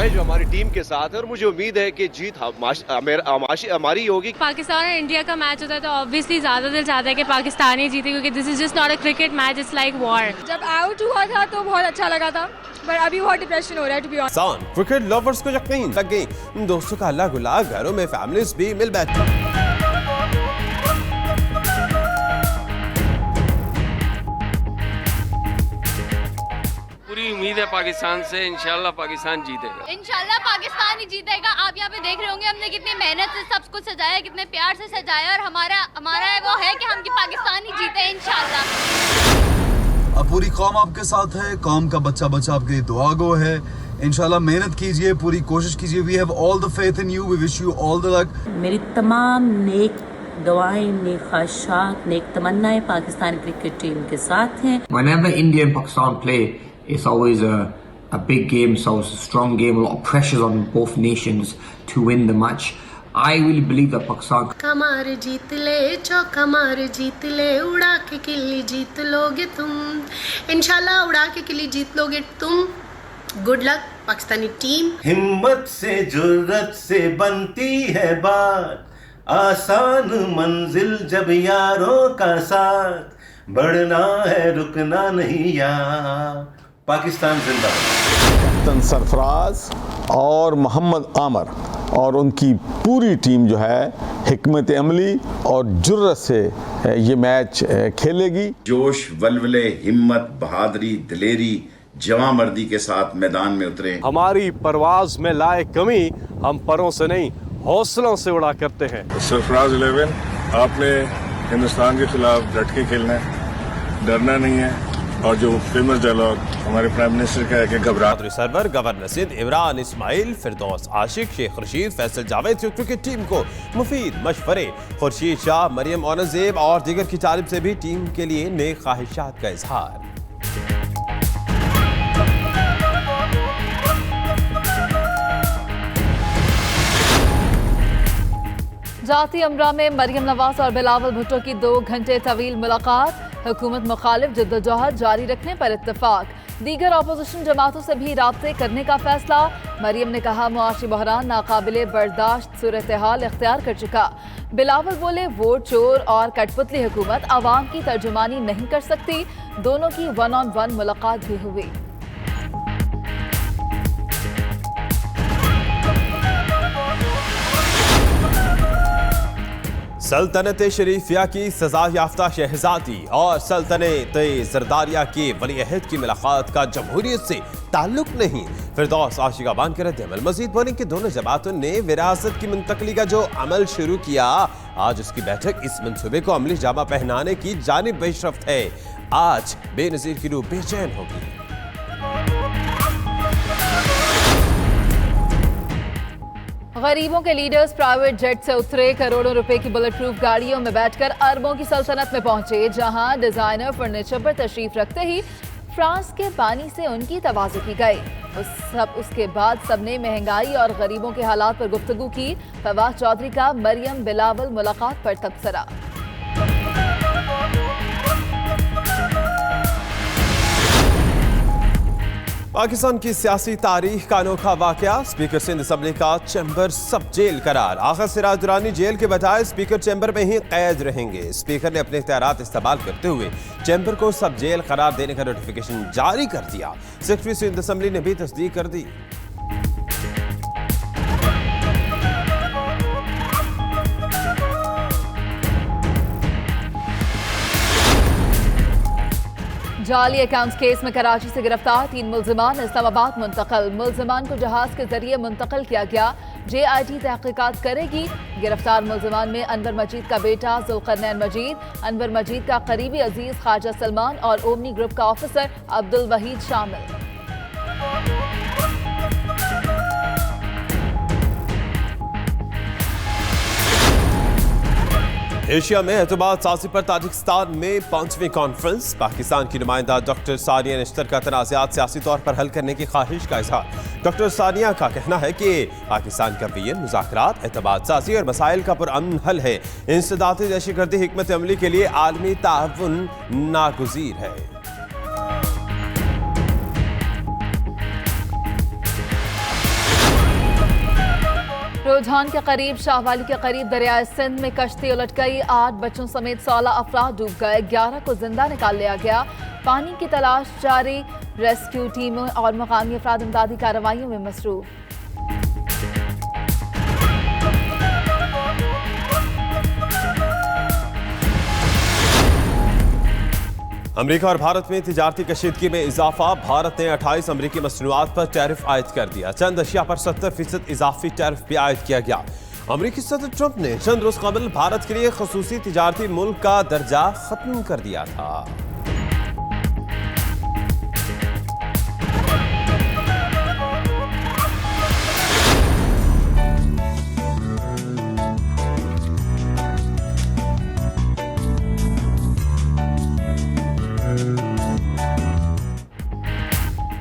है जो हमारी टीम के साथ है और मुझे उम्मीद है कि जीत हमारी होगी। पाकिस्तान और इंडिया का मैच होता है तो ऑब्वियसली ज्यादा दिल चाहता है कि पाकिस्तान ही जीते, क्योंकि this is just not a cricket match, it's like war. जब आउट हुआ था तो बहुत अच्छा लगा था, पर अभी बहुत डिप्रेशन हो रहा है to be honest. Cricket lovers को यकीन लग गई, दोस्तों का अल्लाह गुला, घरों में फैमिलीज भी मिल बैठी। पूरी उम्मीद है पाकिस्तान से, इंशाल्लाह पाकिस्तान जीतेगा। इंशाल्लाह पाकिस्तान ही जीतेगा। आप यहाँ पे देख रहे होंगे हमने कितनी मेहनत से सब कुछ सजाया, कितने प्यार से सजाया, और हमारा वो है कि हम पाकिस्तान ही जीते इंशाल्लाह। अब पूरी कौम आपके साथ है, कौम का बच्चा बच्चा आपके लिए दुआ गो है। इंशाल्लाह मेहनत कीजिए, पूरी कोशिश कीजिए। We have all the faith in you, we wish you all the luck. मेरी तमाम नेक दुआएं, नेक ख्वाहिशात, नेक तमन्नाएं पाकिस्तान क्रिकेट टीम के साथ हैं। Whenever India and Pakistan play, it's always a big game, so it's a strong game, a lot of pressure on both nations to win the match. I really believe that Pakistan. Kumar जीत ले, चौका मार जीत ले, उड़ा के किल्ली जीत लोगे तुम, इंशाल्लाह उड़ा के किल्ली जीत लोगे तुम। Good luck Pakistani team. हिम्मत से जुर्रत से बनती है बात, आसान मंजिल जब यारों का साथ, बढ़ना है रुकना नहीं यार। पाकिस्तान जिंदाबाद। कैप्टन सरफराज और मोहम्मद आमर और उनकी पूरी टीम जो है हिकमत अमली और जुर्रत से ये मैच खेलेगी। जोश, वलवले, हिम्मत, बहादुरी, दिलेरी, जवां मर्दी के साथ मैदान में उतरे। हमारी परवाज में लाए कमी, हम परों से नहीं हौसलों से उड़ा करते हैं। सरफराज 11, आपने हिंदुस्तान के खिलाफ डट के खेलना है, डरना नहीं है। और जो फेमस डायलॉग हमारे प्राइम मिनिस्टर का है कि घबरा सरवर, गवर्नर सिंध इमरान इस्माइल, फिरदौस आशिक, शेख रशीद, फैसल जावेद की क्रिकेट टीम को मुफीद मशवरे। खुर्शीद शाह, मरियम औरंगजेब और दीगर की जानिब से भी टीम के लिए नेक ख्वाहिशात का इजहार। जाती अमरा में मरियम नवाज और बिलावल भुट्टो की 2 घंटे तवील मुलाकात। हुकूमत मुखालिफ जद्दोजहद जारी रखने पर इत्तेफाक। दीगर अपोजिशन जमातों से भी राब्ते करने का फैसला। मरियम ने कहा मुआशी बहरान नाकाबिले बर्दाश्त सूरत हाल इख्तियार कर चुका। बिलावल बोले वोट चोर और कठपुतली हुकूमत आवाम की तर्जुमानी नहीं कर सकती। दोनों की 1-on-1 मुलाकात भी हुई। सल्तनत शरीफिया की सजा याफ्ता शहजादी और सल्तनत जरदारिया के वली अहद की मुलाकात का जमहूरियत से ताल्लुक नहीं। फिरदौस आशिका बान के रद्द अमल। मजीद बोलें कि दोनों जमातों ने विरासत की मुंतकली का जो अमल शुरू किया, आज उसकी बैठक इस मंसूबे को अमली जामा पहनाने की जानिब पेशरफ्त है। आज बेनजीर की रूह बेचैन होगी। गरीबों के लीडर्स प्राइवेट जेट से उतरे। करोड़ों रुपए की बुलेट प्रूफ गाड़ियों में बैठकर अरबों की सल्तनत में पहुंचे, जहां डिजाइनर फर्नीचर पर तशरीफ रखते ही फ्रांस के पानी से उनकी तवाज़ु की गई। उसके बाद सबने महंगाई और गरीबों के हालात पर गुफ्तगू की। फवाद चौधरी का मरियम बिलावल मुलाकात पर तबसरा। पाकिस्तान की सियासी तारीख का अनोखा वाकया। स्पीकर सिंध असम्बली का चैम्बर सब जेल करार। आखिर सिराज दुरानी जेल के बजाय स्पीकर चैम्बर में ही कैद रहेंगे। स्पीकर ने अपने इख्तियारात इस्तेमाल करते हुए चैम्बर को सब जेल करार देने का नोटिफिकेशन जारी कर दिया। सेक्रेटरी सिंध असम्बली ने भी तस्दीक कर दी। जाली अकाउंट्स केस में कराची से गिरफ्तार 3 मुल्जिमान इस्लामाबाद मुंतकल। मुल्जिमान को जहाज के जरिए मुंतकल किया गया। JIT तहकीकात करेगी। गिरफ्तार मुल्जिमान में अनवर मजीद का बेटा जुल्करनैन मजीद, अनवर मजीद का करीबी अजीज ख्वाजा सलमान और ओमनी ग्रुप का ऑफिसर अब्दुल वहीद शामिल। एशिया में एतमाद साजी पर ताजिकिस्तान में 5वीं कॉन्फ्रेंस। पाकिस्तान की नुमाइंदा डॉक्टर सानिया ने मुश्तरका तनाज़ात सियासी तौर पर हल करने की ख्वाहिश का इजहार। डॉक्टर सानिया का कहना है कि पाकिस्तान का विजन मुज़ाकरात, एतमाद साजी और मसाइल का पुरअमन हल है। इंसदादी दहशतगर्दी हिकमत अमली के लिए आलमी ताउन नागुज़ीर है। रुझान के करीब शाहवाली के करीब दरियाए सिंध में कश्ती उलट गई। 8 बच्चों समेत 16 अफराद डूब गए, 11 को जिंदा निकाल लिया गया। पानी की तलाश जारी, रेस्क्यू टीमों और मकामी अफराद इमदादी कार्रवाइयों में मसरूफ। अमेरिका और भारत में तिजारती कशीदगी में इजाफा। भारत ने 28 अमेरिकी मसनूआत पर टैरिफ आयद कर दिया। चंद अशिया पर 70% इजाफी टैरिफ भी आयद किया गया। अमेरिकी सदर ट्रंप ने चंद रोज कबल भारत के लिए खसूसी तिजारती मुल्क का दर्जा खत्म कर दिया था।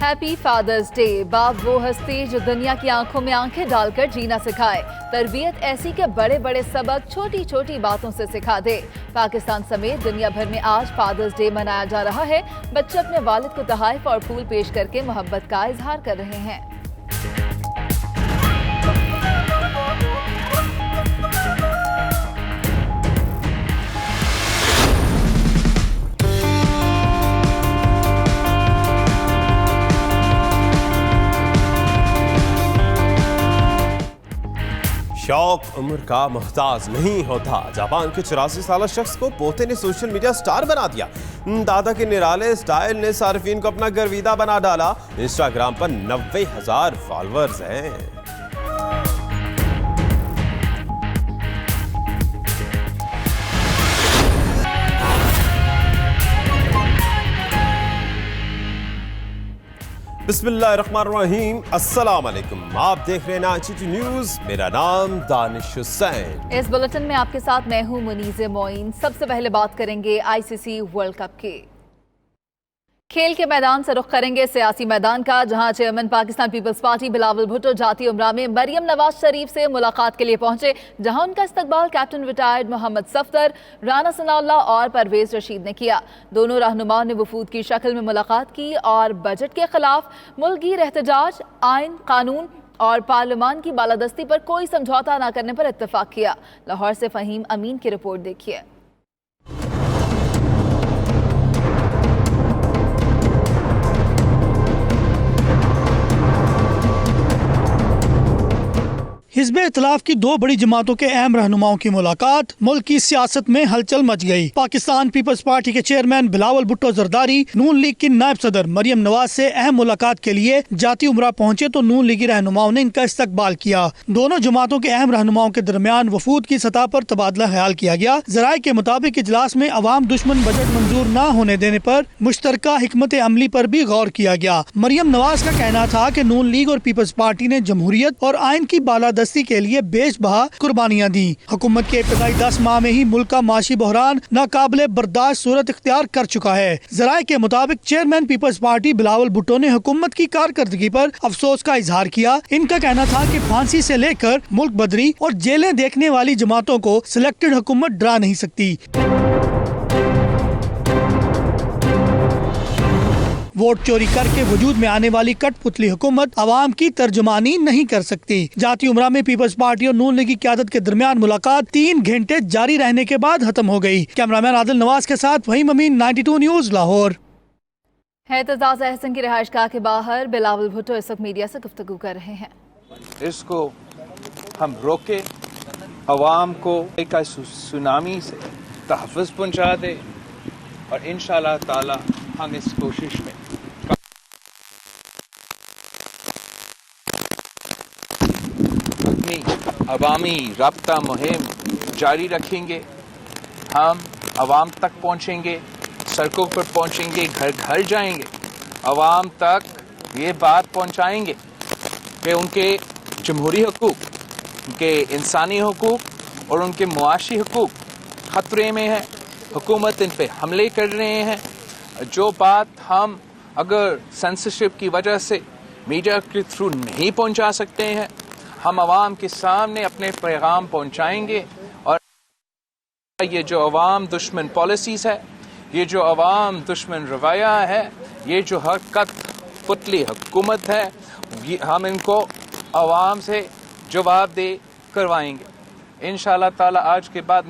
Happy Father's Day. बाप वो हस्ती जो दुनिया की आंखों में आंखें डालकर जीना सिखाए। तरबियत ऐसी के बड़े बड़े सबक छोटी छोटी बातों से सिखा दे। पाकिस्तान समेत दुनिया भर में आज फादर्स डे मनाया जा रहा है। बच्चे अपने वालिद को तोहफे और फूल पेश करके मोहब्बत का इजहार कर रहे हैं। शौक उम्र का मोहताज नहीं होता। जापान के 84 साल शख्स को पोते ने सोशल मीडिया स्टार बना दिया। दादा के निराले स्टाइल ने सार्फिन को अपना गर्विदा बना डाला। इंस्टाग्राम पर 90,000 फॉलोअर्स हैं। बिस्मिल्लाहिर्रहमानिर्रहीम, अस्सलाम वालेकुम। आप देख रहे हैं नाइटी न्यूज़। मेरा नाम दानिश हुसैन। इस बुलेटिन में आपके साथ मैं हूं मुनीज़े मोइन। सबसे पहले बात करेंगे आईसीसी वर्ल्ड कप की। खेल के मैदान से रुख करेंगे सियासी मैदान का, जहां chairman Pakistan Peoples Party Bilawal Bhutto जाती उमरा में मरियम नवाज शरीफ से मुलाकात के लिए पहुंचे, जहां उनका इस्तकबाल कैप्टन रिटायर्ड मोहम्मद सफदर, राना सनाउल्लाह और परवेज रशीद ने किया। दोनों रहनुमाओं ने वफूद की शक्ल में मुलाकात की और बजट के खिलाफ मुल्कीर एहतजाज, आइन कानून और पार्लियामान की बालादस्ती पर कोई समझौता न करने पर इत्तफाक किया। लाहौर से फहीम अमीन की रिपोर्ट देखिए। हिज़्ब इख्तिलाफ की 2 बड़ी जमातों के अहम रहनुमाओं की मुलाकात, मुल्क की सियासत में हलचल मच गई। पाकिस्तान पीपल्स पार्टी के चेयरमैन बिलावल भुट्टो जरदारी नून लीग की नायब सदर मरियम नवाज से अहम मुलाकात के लिए जाती उमरा पहुंचे तो नून लीगी रहनुमाओं ने इनका इस्तकबाल किया। दोनों जमातों के अहम रहनुमाओं के दरमियान वफूद की सतह पर तबादला ख्याल किया गया। जराये के मुताबिक इजलास में अवाम दुश्मन बजट मंजूर न होने देने पर मुश्तरका हिकमत अमली पर भी गौर किया गया। मरियम नवाज का कहना था कि नून लीग और पीपल्स पार्टी ने जमहूरियत और आइन की बालादस्ती के लिए बेशबहा कुर्बानियां दी। हुकूमत के इब्तदाई 10 माह में ही मुल्क का माशी बहरान नाकाबिले बर्दाश्त सूरत इख्तियार कर चुका है। जराये के मुताबिक chairman Peoples Party Bilawal Bhutto ने हुकूमत की कारकर्दगी पर अफसोस का इजहार किया। इनका कहना था कि फांसी से लेकर मुल्क बदरी और जेलें देखने वाली जमातों को सिलेक्टेड हुकूमत डरा नहीं सकती। वोट चोरी करके वजूद में आने वाली कठपुतली हुकूमत अवाम की तर्जुमानी नहीं कर सकती। जाती उमरा में पीपल्स पार्टी और नून लीग की क़यादत के दरमियान मुलाकात 3 घंटे जारी रहने के बाद खत्म हो गई। कैमरामैन आदिल नवाज के साथ फहीम अमीन, 92 न्यूज़, लाहौर। एहतजाज अहसन की रिहाइशगाह के बाहर बिलावल भुट्टो इस वक्त मीडिया से गुफ्तगू कर रहे हैं। इसको हम रोके, अवाम को एक सुनामी से तहफ़्फ़ुज़ पहुँचा दे और इंशाअल्लाह ताला हम इस कोशिश में अपनी अवामी राब्ता मुहिम जारी रखेंगे। हम अवाम तक पहुँचेंगे, सड़कों पर पहुँचेंगे, घर घर जाएंगे, अवाम तक ये बात पहुँचाएंगे कि उनके जमहूरी हकूक़, उनके इंसानी हकूक़ और उनके मुआशी हकूक़ ख़तरे में है। हुकूमत इन पे हमले कर रहे हैं। जो बात हम अगर सेंसरशिप की वजह से मीडिया के थ्रू नहीं पहुंचा सकते हैं, हम अवाम के सामने अपने पैगाम पहुंचाएंगे। और ये जो अवाम दुश्मन पॉलिसीज़ है, ये जो अवाम दुश्मन रवैया है, ये जो हरकत पुतली हुकूमत है, हम इनको अवाम से जवाब दे करवाएंगे इंशाल्लाह ताला। आज के बाद